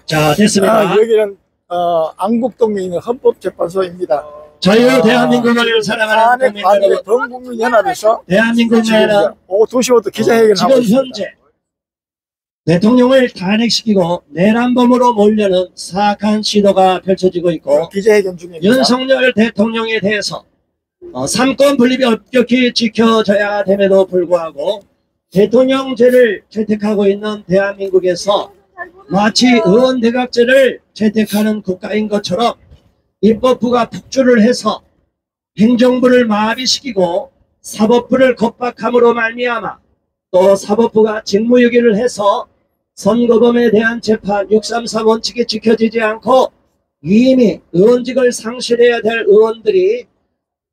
자, 됐습니다. 여기는 안국동에 있는 헌법재판소입니다. 자유 대한민국을 사랑하는 국민 여러분, 범국민연합에서 대한민국 내는 오후 2시부터 기자회견을 하고 지금 있습니다. 현재 대통령을 탄핵시키고 내란범으로 몰려는 사악한 시도가 펼쳐지고 있고, 기자회견 중입니다. 윤석열 대통령에 대해서 삼권 분립이 엄격히 지켜져야 됨에도 불구하고 대통령제를 채택하고 있는 대한민국에서 마치 의원내각제를 채택하는 국가인 것처럼 입법부가 폭주를 해서 행정부를 마비시키고 사법부를 겁박함으로 말미암아 또 사법부가 직무유기를 해서 선거범에 대한 재판 633 원칙이 지켜지지 않고 이미 의원직을 상실해야 될 의원들이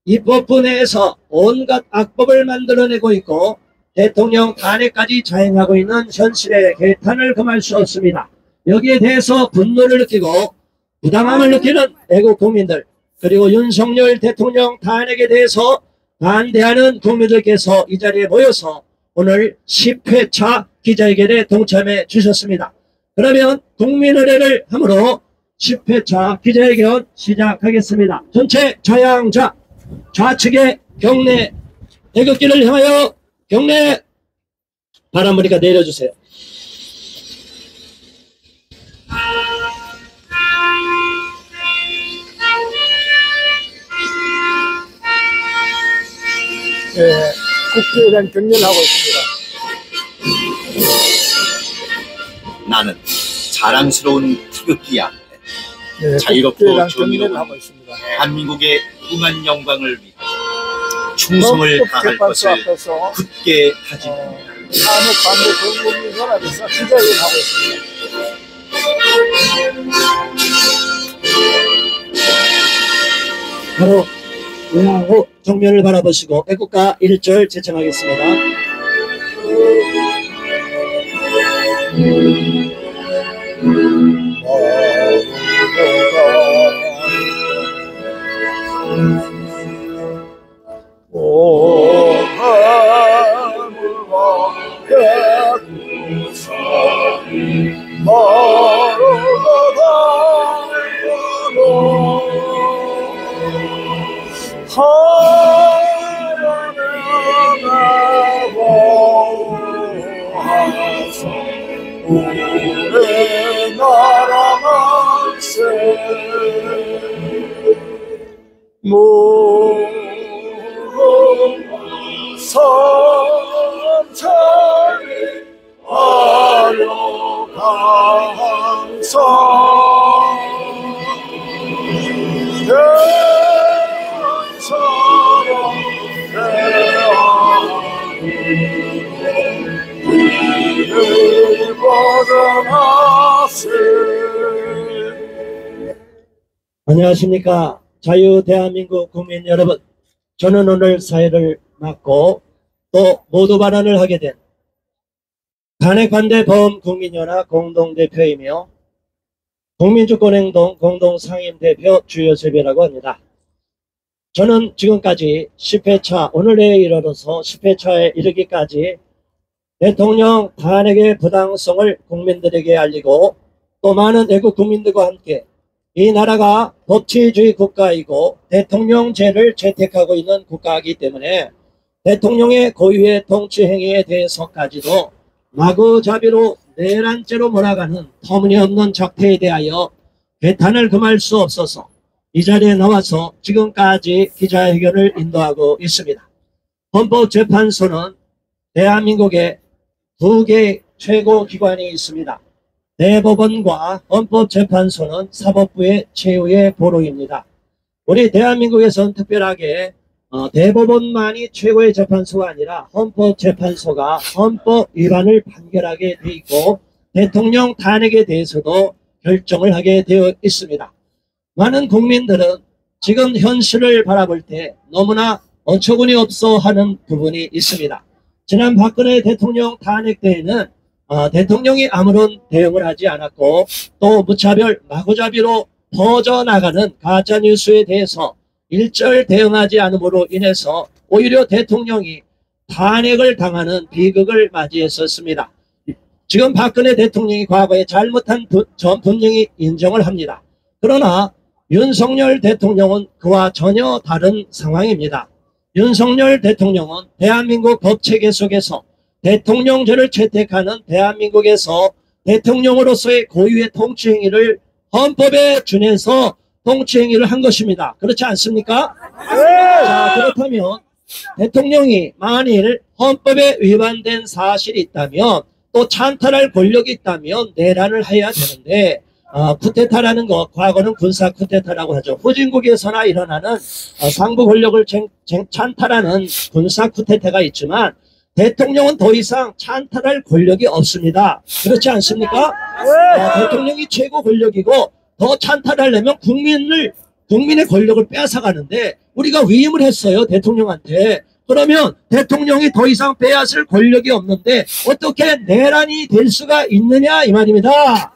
입법부 내에서 온갖 악법을 만들어내고 있고 대통령 탄핵까지 자행하고 있는 현실에 개탄을 금할 수 없습니다. 여기에 대해서 분노를 느끼고 부당함을 느끼는 애국 국민들, 그리고 윤석열 대통령 탄핵에 대해서 반대하는 국민들께서 이 자리에 모여서 오늘 10회차 기자회견에 동참해 주셨습니다. 그러면 국민의례를 함으로 10회차 기자회견 시작하겠습니다. 전체 좌양좌, 좌측에 경례, 태극기를 향하여 경례. 바람 부니까 내려주세요. 국회에 대한 경례를 하고 있습니다. 나는 자랑스러운 태극기 앞에 국회에 자유롭고 대한 정의로운 경례를 하고 있습니다. 대한민국의 무한 영광을 위해 충성을 다할 헌법재판소 것을 앞에서 굳게 다짐합니다. 탄핵 반대 범국민연합에서 기자회견을 하고 있습니다. 바로 외양호 정면을 바라보시고 애국가 1절 제청하겠습니다. 우리나라 만세 무궁성천이 하려 강성 대한처럼 대한민국을 벗어나세. 안녕하십니까. 자유 대한민국 국민 여러분, 저는 오늘 사회를 맡고 또 모두 발언을 하게 된 탄핵반대 범국민연합 공동대표이며 국민주권행동 공동상임대표 주요섭이라고 합니다. 저는 지금까지 10회차, 오늘에 이르러서 10회차에 이르기까지 대통령 탄핵의 부당성을 국민들에게 알리고 또 많은 애국 국민들과 함께 이 나라가 법치주의 국가이고 대통령제를 채택하고 있는 국가이기 때문에 대통령의 고유의 통치 행위에 대해서까지도 마구잡이로 내란죄로 몰아가는 터무니없는 작태에 대하여 개탄을 금할 수 없어서 이 자리에 나와서 지금까지 기자회견을 인도하고 있습니다. 헌법재판소는 대한민국의 두 개의 최고기관이 있습니다. 대법원과 헌법재판소는 사법부의 최후의 보루입니다. 우리 대한민국에서는 특별하게 대법원만이 최고의 재판소가 아니라 헌법재판소가 헌법 위반을 판결하게 돼 있고 대통령 탄핵에 대해서도 결정을 하게 되어 있습니다. 많은 국민들은 지금 현실을 바라볼 때 너무나 어처구니 없어 하는 부분이 있습니다. 지난 박근혜 대통령 탄핵 때에는 대통령이 아무런 대응을 하지 않았고 또 무차별 마구잡이로 퍼져나가는 가짜뉴스에 대해서 일절 대응하지 않음으로 인해서 오히려 대통령이 탄핵을 당하는 비극을 맞이했었습니다. 지금 박근혜 대통령이 과거에 잘못한 점 분명히 인정을 합니다. 그러나 윤석열 대통령은 그와 전혀 다른 상황입니다. 윤석열 대통령은 대한민국 법체계 속에서 대통령제를 채택하는 대한민국에서 대통령으로서의 고유의 통치행위를 헌법에 준해서 통치행위를 한 것입니다. 그렇지 않습니까? 자, 그렇다면 대통령이 만일 헌법에 위반된 사실이 있다면 또 찬탈할 권력이 있다면 내란을 해야 되는데 쿠데타라는 거 과거는 군사 쿠데타라고 하죠. 후진국에서나 일어나는 상부 권력을 찬탈하는 군사 쿠데타가 있지만 대통령은 더 이상 찬탈할 권력이 없습니다. 그렇지 않습니까? 대통령이 최고 권력이고 더 찬탈하려면 국민의 권력을 빼앗아가는데 우리가 위임을 했어요. 대통령한테. 그러면 대통령이 더 이상 빼앗을 권력이 없는데 어떻게 내란이 될 수가 있느냐 이 말입니다.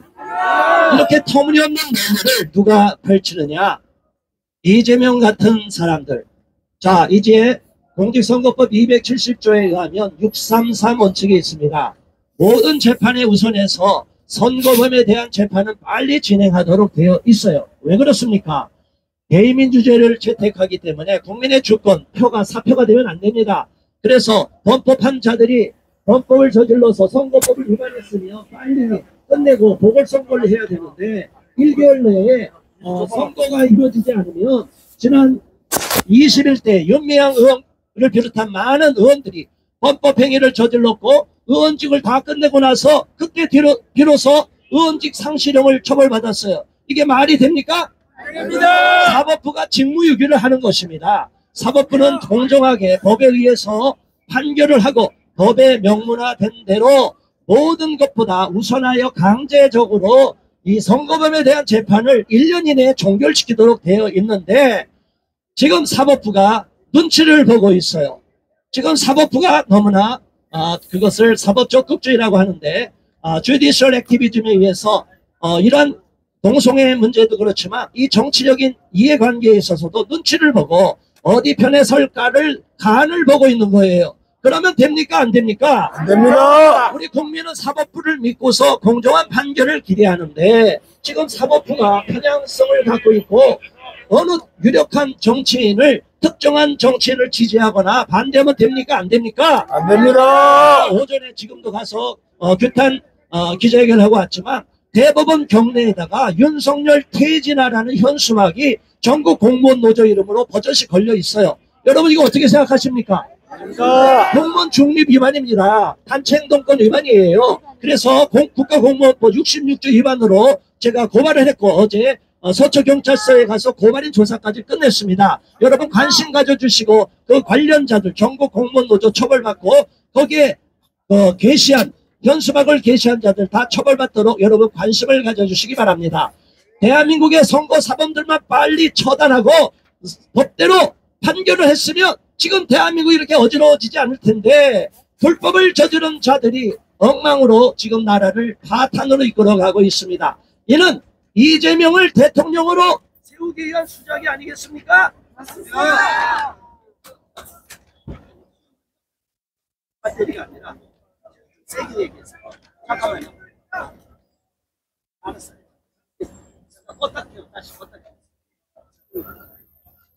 이렇게 터무니없는 내란을 누가 펼치느냐? 이재명 같은 사람들. 자, 이제 공직선거법 270조에 의하면 633 원칙이 있습니다. 모든 재판에 우선해서 선거범에 대한 재판은 빨리 진행하도록 되어 있어요. 왜 그렇습니까? 대의민주제를 채택하기 때문에 국민의 주권, 표가 사표가 되면 안 됩니다. 그래서 범법한 자들이 범법을 저질러서 선거법을 위반했으면 빨리 끝내고 보궐선거를 해야 되는데 1개월 내에 선거가 이루어지지 않으면 지난 20일 때 윤미향 의원을 비롯한 많은 의원들이 범법행위를 저질렀고 의원직을 다 끝내고 나서 그때 비로소 의원직 상실형을 처벌받았어요. 이게 말이 됩니까? 아닙니다. 사법부가 직무유기를 하는 것입니다. 사법부는 공정하게 법에 의해서 판결을 하고 법에 명문화된 대로 모든 것보다 우선하여 강제적으로 이 선거범에 대한 재판을 1년 이내에 종결시키도록 되어 있는데 지금 사법부가 눈치를 보고 있어요. 지금 사법부가 너무나 그것을 사법적극주의라고 하는데 주디셜 액티비즘에 의해서 이런 동성애 문제도 그렇지만 이 정치적인 이해관계에 있어서도 눈치를 보고 어디 편에 설까를 간을 보고 있는 거예요. 그러면 됩니까? 안 됩니까? 안 됩니다. 우리 국민은 사법부를 믿고서 공정한 판결을 기대하는데 지금 사법부가 편향성을 갖고 있고 어느 유력한 정치인을 특정한 정치인을 지지하거나 반대하면 됩니까? 안 됩니까? 안 됩니다. 오전에 지금도 가서 규탄 기자회견을 하고 왔지만 대법원 경내에다가 윤석열 퇴진하라는 현수막이 전국 공무원 노조 이름으로 버젓이 걸려 있어요. 여러분 이거 어떻게 생각하십니까? 공무원 중립 위반입니다. 단체행동권 위반이에요. 그래서 국가공무원법 66조 위반으로 제가 고발을 했고 어제 서초경찰서에 가서 고발인 조사까지 끝냈습니다. 여러분 관심 가져주시고 그 관련자들 전국 공무원 노조 처벌받고 거기에 게시한 현수막을 게시한 자들 다 처벌받도록 여러분 관심을 가져주시기 바랍니다. 대한민국의 선거 사범들만 빨리 처단하고 법대로 판결을 했으면 지금 대한민국이 이렇게 어지러워지지 않을 텐데 불법을 저지른 자들이 엉망으로 지금 나라를 파탄으로 이끌어가고 있습니다. 이는 이재명을 대통령으로 세우기 위한 수작이 아니겠습니까? 맞습니다. 배터리가 아니라 세게 얘기했어요. 잠깐만요. 알았어요. 껐다 켜요. 다시 껐다 켜요.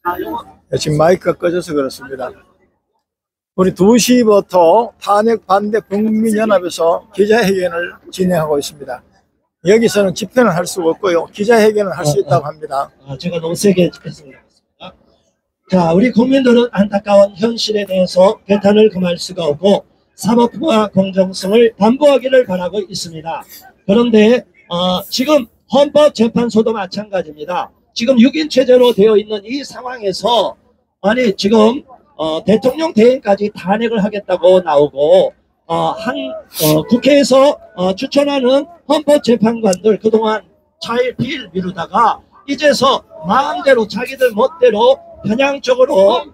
자, 요거. 지금 마이크가 꺼져서 그렇습니다. 우리 2시부터 탄핵 반대 국민연합에서 기자회견을 진행하고 있습니다. 여기서는 집회는 할 수가 없고요. 기자회견을 할 수 있다고 합니다. 제가 너무 세게 했습니다. 자, 우리 국민들은 안타까운 현실에 대해서 개탄을 금할 수가 없고 사법부와 공정성을 담보하기를 바라고 있습니다. 그런데 지금 헌법재판소도 마찬가지입니다. 지금 6인 체제로 되어 있는 이 상황에서 아니 지금 대통령 대행까지 탄핵을 하겠다고 나오고 국회에서 추천하는 헌법재판관들 그동안 차일피일 미루다가 이제서 마음대로 자기들 멋대로 편향적으로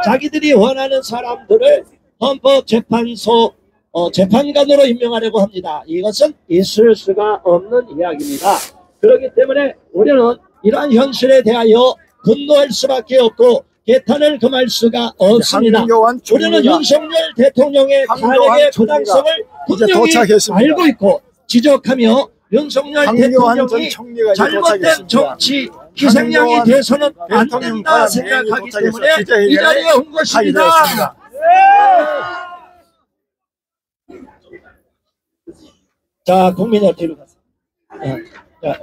자기들이 원하는 사람들을 헌법재판소 재판관으로 임명하려고 합니다. 이것은 있을 수가 없는 이야기입니다. 그렇기 때문에 우리는 이러한 현실에 대하여 분노할 수밖에 없고 개탄을 금할 수가 없습니다. 황교안 우리는 총리가 윤석열 대통령의 황교안 탄핵의 총리가 부당성을 이제 분명히 도착했습니다. 알고 있고 지적하며 윤석열 황교안 전 대통령이 총리가 이제 잘못된 도착했습니다. 정치 희생양이 황교안 돼서는 안 대통령 된다 관행이 생각하기 도착해서 때문에 이 기자회견을 자리에 온 하게 것입니다. 되었습니다. 자, 국민 여러분,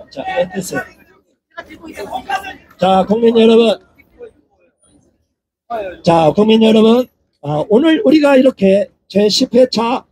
자, 됐어요. 자, 국민 여러분, 오늘 우리가 이렇게 제10회차